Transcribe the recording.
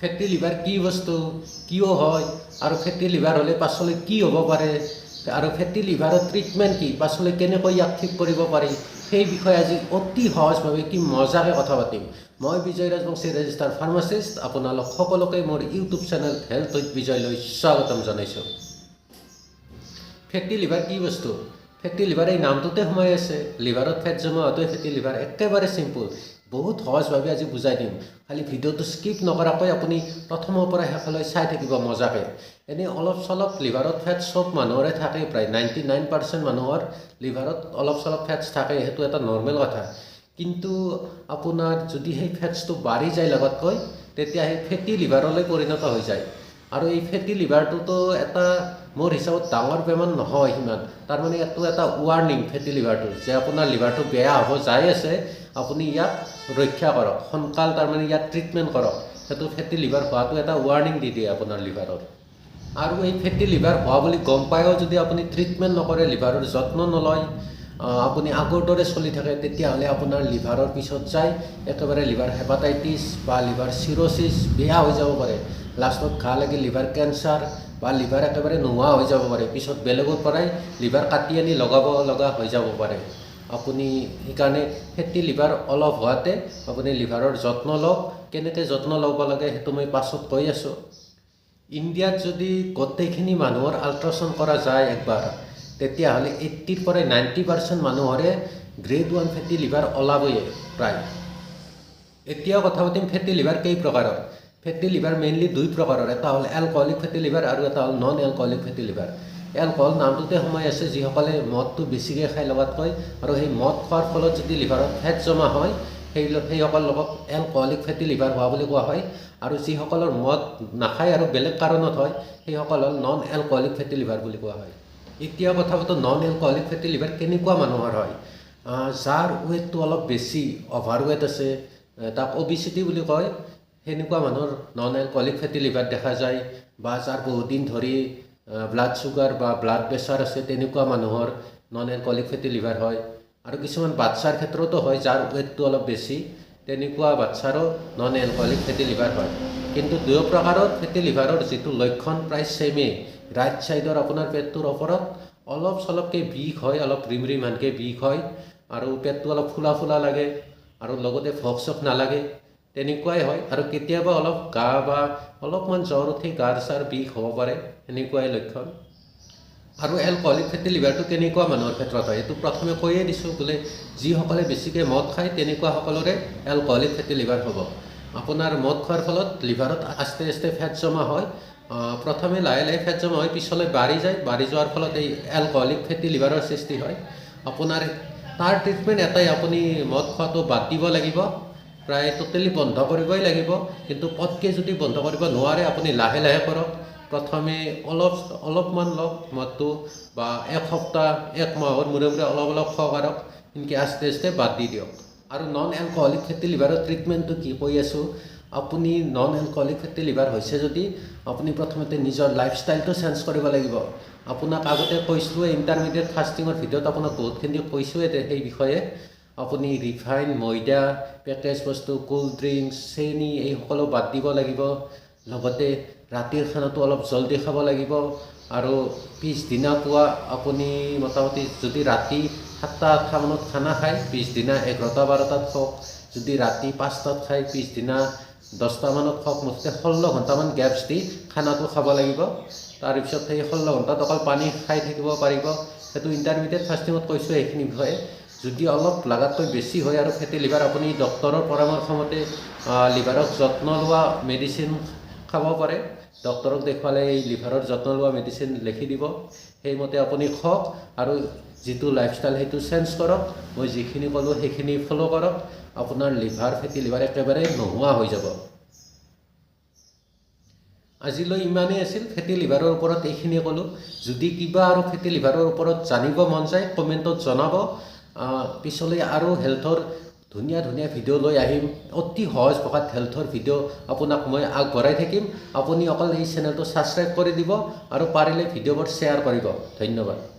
ফেটি liver কি বস্তু, কিয় হয়, আৰু ফেটি লিভাৰ হ'লে পাছলৈ কি হ'ব পাৰে, আৰু ফেটি লিভাৰৰ ট্ৰিটমেণ্ট কি, পাছলৈ কেনেকৈ ইয়াক ঠিক কৰিব পাৰি, সেই বিষয়ে আজি অতি সহজভাৱে কি মজাকৈ কথা পাতিম। মই বিজয় ৰাজবংশী, ৰেজিষ্টাৰ ফাৰ্মাচিষ্ট। আপোনালোক সকলোকে মোৰ ইউটিউব চেনেল হেল্থ উইথ বিজয়লৈ স্বাগতম জনাইছোঁ। ফেটি লিভাৰ কি বস্তু? ফেটি লিভাৰ এই নামটোতে সোমাই আছে। লিভাৰত ফেট জমা হোৱাটোৱে ফেটি লিভাৰ। একেবাৰে চিম্পুল, বহুত সহজভাৱে আজি বুজাই দিম। খালি ভিডিঅ'টো স্কিপ নকৰাকৈ আপুনি প্ৰথমৰ পৰা শেষলৈ চাই থাকিব মজাকৈ। এনেই অলপ চলপ লিভাৰত ফেট চব মানুহৰে থাকে, প্ৰায় 99% মানুহৰ লিভাৰত অলপ চলপ ফেটছ থাকে, সেইটো এটা নৰ্মেল কথা। কিন্তু আপোনাৰ যদি সেই ফেটছটো বাঢ়ি যায় লগতকৈ, তেতিয়া সেই ফেটি লিভাৰলৈ পৰিণত হৈ যায়। আৰু এই ফেটি লিভাৰটোতো এটা মোৰ হিচাপত ডাঙৰ বেমাৰ নহয় সিমান। তাৰমানে এইটো এটা ৱাৰ্ণিং ফেটি লিভাৰটো, যে আপোনাৰ লিভাৰটো বেয়া হ'ব যাই আছে, আপুনি ইয়াক ৰক্ষা কৰক, সোনকাল তাৰমানে ইয়াক ট্ৰিটমেণ্ট কৰক। সেইটো ফেটি লিভাৰ হোৱাটো এটা ৱাৰ্ণিং দি দিয়ে আপোনাৰ লিভাৰত। আৰু এই ফেটি লিভাৰ হোৱা বুলি গম পায়ো যদি আপুনি ট্ৰিটমেণ্ট নকৰে, লিভাৰৰ যত্ন নলয়, আপুনি আগৰ দৰে চলি থাকে, তেতিয়াহ'লে আপোনাৰ লিভাৰৰ পিছত যায় একেবাৰে লিভাৰ হেপাটাইটিছ বা লিভাৰ চিৰ'চিছ বেয়া হৈ যাব পাৰে। লাষ্টত ঘা লাগি লিভাৰ কেঞ্চাৰ বা লিভাৰ একেবাৰে নোহোৱা হৈ যাব পাৰে। পিছত বেলেগৰ পৰাই লিভাৰ কাটি আনি লগাব লগা হৈ যাব পাৰে। আপুনি সেইকাৰণে ফেটি লিভাৰ অলপ হোৱাতে আপুনি লিভাৰৰ যত্ন লওক। কেনেকৈ যত্ন ল'ব লাগে সেইটো মই পাছত কৈ আছোঁ। ইণ্ডিয়াত যদি গোটেইখিনি মানুহৰ আল্ট্ৰাচাউণ্ড কৰা যায় একবাৰ, তেতিয়াহ'লে 80 পৰা 90% মানুহৰে গ্ৰেড 1 ফেটি লিভাৰ ওলাবয়ে প্ৰায়। এতিয়াও কথা পাতিম ফেটি লিভাৰ কেই প্ৰকাৰৰ। ফেটি লিভাৰ মেইনলি দুই প্ৰকাৰৰ, এটা হ'ল এলকহলিক ফেটি লিভাৰ আৰু এটা হ'ল নন এলকহলিক ফেটি লিভাৰ। এলকহল নামটোতে সোমাই আছে, যিসকলে মদটো বেছিকৈ খাই লগাতকৈ, আৰু সেই মদ খোৱাৰ ফলত যদি লিভাৰত ফেট জমা হয়, সেইসকল লোকক এলকহলিক ফেটি লিভাৰ হোৱা বুলি কোৱা হয়। আৰু যিসকলৰ মদ নাখায় আৰু বেলেগ কাৰণত হয়, সেইসকল হ'ল নন এলকহলিক ফেটি লিভাৰ বুলি কোৱা হয়। এতিয়া কথা পাতোঁ নন এলকহলিক ফেটি লিভাৰ কেনেকুৱা মানুহৰ হয়। যাৰ ৱেটটো অলপ বেছি, অভাৰ ৱেট আছে, তাক অবিচিটি বুলি কয়, সেনেকুৱা মানুহৰ নন এলকহলিক ফেটি লিভাৰ দেখা যায়। বা যাৰ বহুত দিন ধৰি ব্লাড চুগাৰ বা ব্লাড প্ৰেছাৰ আছে, তেনেকুৱা মানুহৰ নন এলকহলিক ফেটি লিভাৰ হয়। আৰু কিছুমান বাচ্ছাৰ ক্ষেত্ৰতো হয়, যাৰ ৱেটটো অলপ বেছি, তেনেকুৱা বাচ্ছাৰো নন এলকহলিক ফেটি লিভাৰ হয়। কিন্তু দুয়ো প্ৰকাৰৰ ফেটি লিভাৰৰ যিটো লক্ষণ প্ৰায় ছেমেই। ৰাইট ছাইডৰ আপোনাৰ পেটটোৰ ওপৰত অলপ চলপকৈ বিষ হয়, অলপ ৰিমৰিমানকৈ বিষ হয়, আৰু পেটটো অলপ ফুলা ফুলা লাগে, আৰু লগতে ভোক চোক নালাগে, তেনেকুৱাই হয়। আৰু কেতিয়াবা অলপ গা বা অলপমান জ্বৰ উঠি গাৰ চাৰ বিষ হ'ব পাৰে, সেনেকুৱাই লক্ষণ। আৰু এলকহলিক ফেটি লিভাৰটো কেনেকুৱা মানুহৰ ক্ষেত্ৰত হয়, এইটো প্ৰথমে কৈয়ে দিছোঁ, বোলে যিসকলে বেছিকৈ মদ খায় তেনেকুৱা সকলোৰে এলকহলিক ফেটি লিভাৰ হ'ব। আপোনাৰ মদ খোৱাৰ ফলত লিভাৰত আস্তে আস্তে ফেট জমা হয়। প্ৰথমে লাহে লাহে ফেট জমা হয়, পিছলৈ বাঢ়ি যায়। বাঢ়ি যোৱাৰ ফলত এই এলকহলিক ফেটি লিভাৰৰ সৃষ্টি হয়। আপোনাৰ তাৰ ট্ৰিটমেণ্ট এটাই, আপুনি মদ খোৱাটো বাদ দিব লাগিব, প্ৰায় টোটেলি বন্ধ কৰিবই লাগিব। কিন্তু পটকৈ যদি বন্ধ কৰিব নোৱাৰে, আপুনি লাহে লাহে কৰক। প্ৰথমে অলপমান লওক মদটো, বা এক সপ্তাহ এক মাহৰ মূৰে মূৰে অলপ অলপ খাব পাৰক, সেনেকৈ আস্তে আস্তে বাদ দি দিয়ক। আৰু নন এলকহলিক ফেটি লিভাৰৰ ট্ৰিটমেণ্টটো কি কৈ আছোঁ। আপুনি নন এলকহলিক ফেটি লিভাৰ হৈছে যদি, আপুনি প্ৰথমতে নিজৰ লাইফষ্টাইলটো চেঞ্জ কৰিব লাগিব। আপোনাক আগতে কৈছোঁৱে, ইণ্টাৰমিডিয়েট ফাষ্টিঙৰ ভিডিঅ'ত আপোনাক বহুতখিনি কৈছোঁৱে সেই বিষয়ে। আপুনি ৰিফাইন, ময়দা, পেকেজ বস্তু, কোল্ড ড্ৰিংকছ, চেনি, এই সকলো বাদ দিব লাগিব। লগতে ৰাতিৰ খানাটো অলপ জলদি খাব লাগিব। আৰু পিছদিনা পুৱা আপুনি মোটামুটি যদি ৰাতি 7-8 মানত খানা খায়, পিছদিনা 11-12টাত খাওক। যদি ৰাতি 5টাত খায়, পিছদিনা 10টা মানত খাওক। মুঠতে 16 ঘণ্টামান গেপছ দি খানাটো খাব লাগিব। তাৰপিছত সেই 16 ঘণ্টাত অকল পানী খাই থাকিব পাৰিব। সেইটো ইণ্টাৰমিডিয়েট ফাষ্টিঙত কৈছোঁ এইখিনি বিষয়ে। যদি অলপ লাগাতকৈ বেছি হয় আৰু ফেটি লিভাৰ, আপুনি ডক্টৰৰ পৰামৰ্শ মতে লিভাৰক যত্ন লোৱা মেডিচিন খাব পাৰে। ডক্টৰক দেখুৱালে এই লিভাৰৰ যত্ন লোৱা মেডিচিন লিখি দিব, সেইমতে আপুনি খাওক। আৰু যিটো লাইফষ্টাইল সেইটো চেঞ্জ কৰক। মই যিখিনি ক'লোঁ সেইখিনি ফ'ল' কৰক। আপোনাৰ লিভাৰ, ফেটি লিভাৰ একেবাৰে নোহোৱা হৈ যাব। আজিলৈ ইমানেই আছিল ফেটি লিভাৰৰ ওপৰত, এইখিনিয়ে ক'লোঁ। যদি কিবা আৰু ফেটি লিভাৰৰ ওপৰত জানিব মন যায়, কমেণ্টত জনাব। পিছলৈ আৰু হেল্থৰ ধুনীয়া ধুনীয়া ভিডিঅ' লৈ আহিম। অতি সহজ ভাষাত হেল্থৰ ভিডিঅ' আপোনাক মই আগবঢ়াই থাকিম। আপুনি অকল এই চেনেলটো ছাবস্ক্ৰাইব কৰি দিব, আৰু পাৰিলে ভিডিঅ'বোৰ শ্বেয়াৰ কৰিব। ধন্যবাদ।